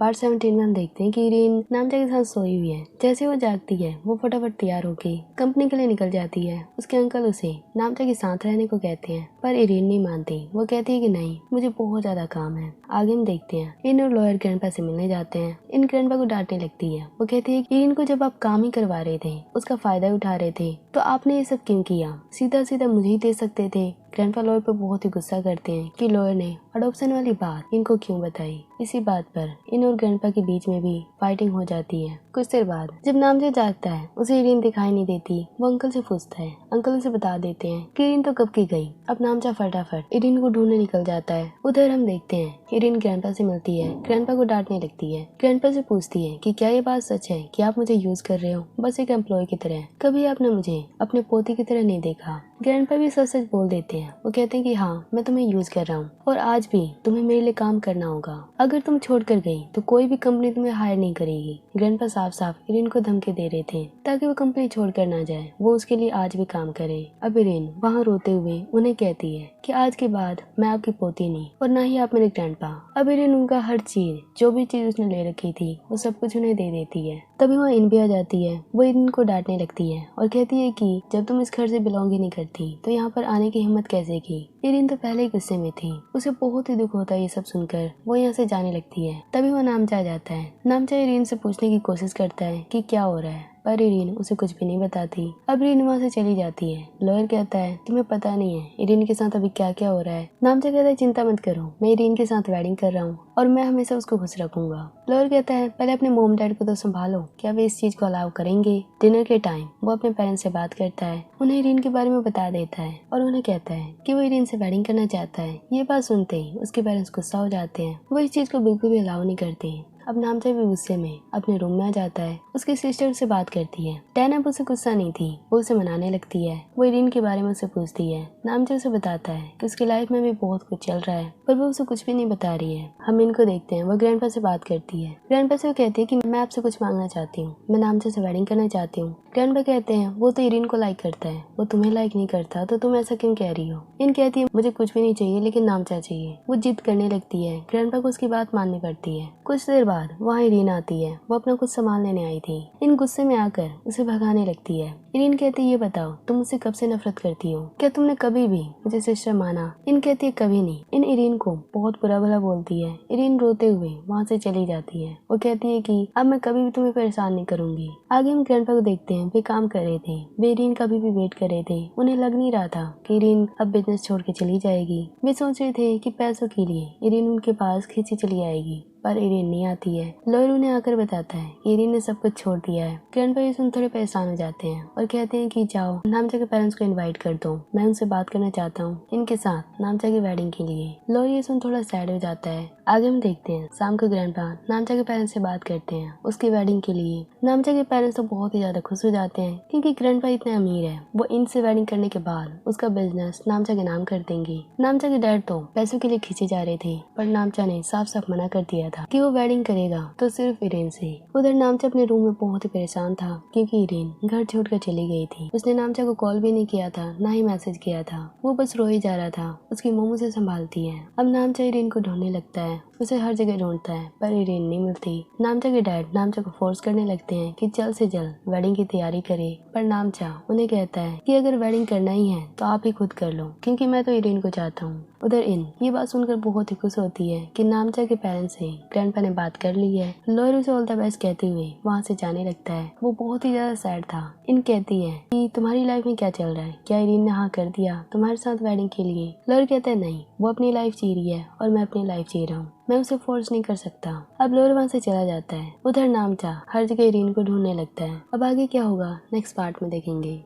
Part 17 में हम देखते हैं कि इरीन नामचा के साथ सोई हुई है। जैसे वो जागती है वो फटाफट तैयार होके कंपनी के लिए निकल जाती है। उसके अंकल उसे नामचा के साथ रहने को कहते हैं, पर इरीन नहीं मानती। वो कहती है कि नहीं, मुझे बहुत ज्यादा काम है। आगे हम देखते हैं इन और लॉयर ग्रैंडपा से मिलने जाते हैं। इन ग्रैंडपा को डांटने लगती है। वो कहती है कि इरीन को जब आप काम ही करवा रहे थे, उसका फायदा उठा रहे थे, तो आपने ये सब क्यों किया? सीधा सीधा मुझे ही दे सकते थे। ग्रैंडपा लॉयर पर बहुत ही गुस्सा करते हैं कि लॉयर ने अडॉप्शन वाली बात इनको क्यों बताई। इसी बात पर इन और ग्रैंडपा के बीच में भी फाइटिंग हो जाती है। कुछ देर बाद जब नामचा जागता है, उसे इरीन दिखाई नहीं देती। वो अंकल से पूछता है। अंकल उसे बता देते हैं कि इरीन तो कब की गई। अब नामचा फटाफट इरीन को ढूंढने निकल जाता है। उधर हम देखते हैं इरीन ग्रैंडपा से मिलती है। ग्रैंडपा को डांटने लगती है। ग्रैंडपा से पूछती है कि क्या ये बात सच है कि आप मुझे यूज कर रहे हो, बस एक एम्प्लॉय की तरह? कभी आपने मुझे अपने पोती की तरह नहीं देखा। ग्रैंडपा भी सच सच बोल देते हैं। वो कहते हैं कि हाँ, मैं तुम्हें यूज कर रहा हूँ और आज भी तुम्हें मेरे लिए काम करना होगा। अगर तुम छोड़ कर गई तो कोई भी कंपनी तुम्हें हायर नहीं करेगी। ग्रैंडपा साफ साफ इरीन को धमकी दे रहे थे ताकि वो कंपनी छोड़ कर ना जाए, वो उसके लिए आज भी काम करे। अब इरीन वहाँ रोते हुए उन्हें कहती है कि आज के बाद मैं आपकी पोती नहीं और ना ही आप मेरे ग्रैंडपा। अब इरीन उनका हर चीज, जो भी चीज उसने ले रखी थी, वो सब कुछ उन्हें दे देती है। तभी वहाँ इन भी आ जाती है। वो इरीन को डांटने लगती है और कहती है कि जब तुम इस घर से बिलोंग ही नहीं करती तो यहाँ पर आने की हिम्मत कैसे की। इरीन तो पहले ही गुस्से में थी। उसे बहुत ही दुख होता है ये सब सुनकर। वो यहाँ से जाने लगती है। तभी वो नामचा आ जाता है। नामचा इरीन से पूछने की कोशिश करता है कि क्या हो रहा है, पर इरीन उसे कुछ भी नहीं बताती। अब इरीन वहाँ से चली जाती है। लॉयर कहता है तुम्हें पता नहीं है इरीन के साथ अभी क्या क्या हो रहा है। नामचा कहता है चिंता मत करो, मैं इरीन के साथ वेडिंग कर रहा हूँ और मैं हमेशा उसको खुश रखूंगा। लॉयर कहता है पहले अपने मॉम डैड को तो संभालो, क्या वे इस चीज को अलाउ करेंगे? डिनर के टाइम वो अपने पेरेंट्स से बात करता है, उन्हें इरीन के बारे में बता देता है और उन्हें कहता है कि वो इरीन से वेडिंग करना चाहता है। ये बात सुनते ही उसके पेरेंट्स गुस्सा हो जाते हैं। वो इस चीज को बिल्कुल भी अलाउ नहीं करते। अब नामचा भी गुस्से में अपने रूम में आ जाता है। उसकी सिस्टर से बात करती है। टैन अब उसे गुस्सा नहीं थी, वो उसे मनाने लगती है। वो इरीन के बारे में उसे पूछती है। नामचा उसे बताता है कि उसकी लाइफ में भी बहुत कुछ चल रहा है, पर वो उसे कुछ भी नहीं बता रही है। हम इनको देखते हैं। वो ग्रैंडपा से बात करती है। ग्रैंडपा से वो कहती है कि मैं आपसे कुछ मांगना चाहती हूँ, मैं नामचा से वेडिंग करना चाहती हूँ। ग्रैंडपा कहते हैं वो तो इरीन को लाइक करता है, वो तुम्हें लाइक नहीं करता, तो तुम ऐसा क्यों कह रही हो? इन कहती है मुझे कुछ भी नहीं चाहिए, लेकिन नामचा चाहिए। वो जिद करने लगती है। ग्रैंडपा को उसकी बात माननी पड़ती है। कुछ देर बाद वहाँ इरीन आती है। वो अपना कुछ सामान लेने आई थी। इन गुस्से में आकर उसे भगाने लगती है। इरीन कहती है ये बताओ तुम मुझसे कब से नफरत करती हो? क्या तुमने कभी भी मुझे सिस्टर माना? इन कहती है कभी नहीं। इन इरीन को बहुत बुरा भला बोलती है। इरीन रोते हुए वहाँ से चली जाती है। वो कहती है कि अब मैं कभी भी तुम्हें परेशान नहीं करूंगी। आगे हम ग्रैंडपा को देखते हैं। वे काम कर रहे थे। वे इरीन का भी वेट कर रहे थे। उन्हें लग नहीं रहा था कि इरीन अब बिजनेस छोड़ के चली जाएगी। वे सोच रहे थे कि पैसों के लिए इरीन उनके पास खींची चली आएगी, पर इरीन नहीं आती है। लॉयर उन्हें आकर बताता है कि इरीन ने सब कुछ छोड़ दिया है। ग्रैंडपा ये सुन थोड़े परेशान हो जाते हैं और कहते हैं कि जाओ नामचा के पेरेंट्स को इनवाइट कर दो, मैं उनसे बात करना चाहता हूँ इनके साथ नामचा की वेडिंग के लिए। लॉयर ये सुन थोड़ा सैड हो जाता है। आगे हम देखते हैं शाम को ग्रैंडपा नामचा के पेरेंट्स से बात करते हैं उसकी वेडिंग के लिए। नामचा के पेरेंट्स तो बहुत ही ज्यादा खुश हो जाते हैं क्योंकि ग्रैंडपा इतने अमीर है। वो इनसे वेडिंग करने के बाद उसका बिजनेस नामचा के नाम कर देंगे। नामचा के डैड तो पैसों के लिए खींचे जा रहे थे, पर नामचा ने साफ साफ मना कर दिया था कि वो वेडिंग करेगा तो सिर्फ इरीन से। उधर नामचा अपने रूम में बहुत ही परेशान था क्योंकि इरीन घर छोड़कर चली गई थी। उसने नामचा को कॉल भी नहीं किया था, ना ही मैसेज किया था। वो बस रो ही जा रहा था। उसकी मोमो से संभालती है। अब नामचा इरीन को ढूंढने लगता है। उसे हर जगह ढूंढता है, पर इरीन नहीं मिलती। नामचा के डैड नामचा को फोर्स करने लगते हैं कि जल्द से जल्द वेडिंग की तैयारी करे, पर नामचा उन्हें कहता है कि अगर वेडिंग करना ही है तो आप ही खुद कर लो, क्योंकि मैं तो इरीन को चाहता हूँ। उधर इन ये बात सुनकर बहुत ही खुश होती है कि नामचा के पेरेंट्स से ग्रैंडपा ने बात कर ली है। लॉयर उसे ऑल द बेस्ट कहते हुए वहाँ से जाने लगता है। वो बहुत ही ज्यादा सैड था। इन कहती है कि तुम्हारी लाइफ में क्या चल रहा है, क्या इरीन ने हाँ कर दिया तुम्हारे साथ वेडिंग के लिए? लॉयर कहता है नहीं, वो अपनी लाइफ जी रही है और मैं अपनी लाइफ जी रहा हूँ, मैं उसे फोर्स नहीं कर सकता। अब लॉयर वहाँ से चला जाता है। उधर नामचा हर जगह इरीन को ढूंढने लगता है। अब आगे क्या होगा नेक्स्ट पार्ट में देखेंगे।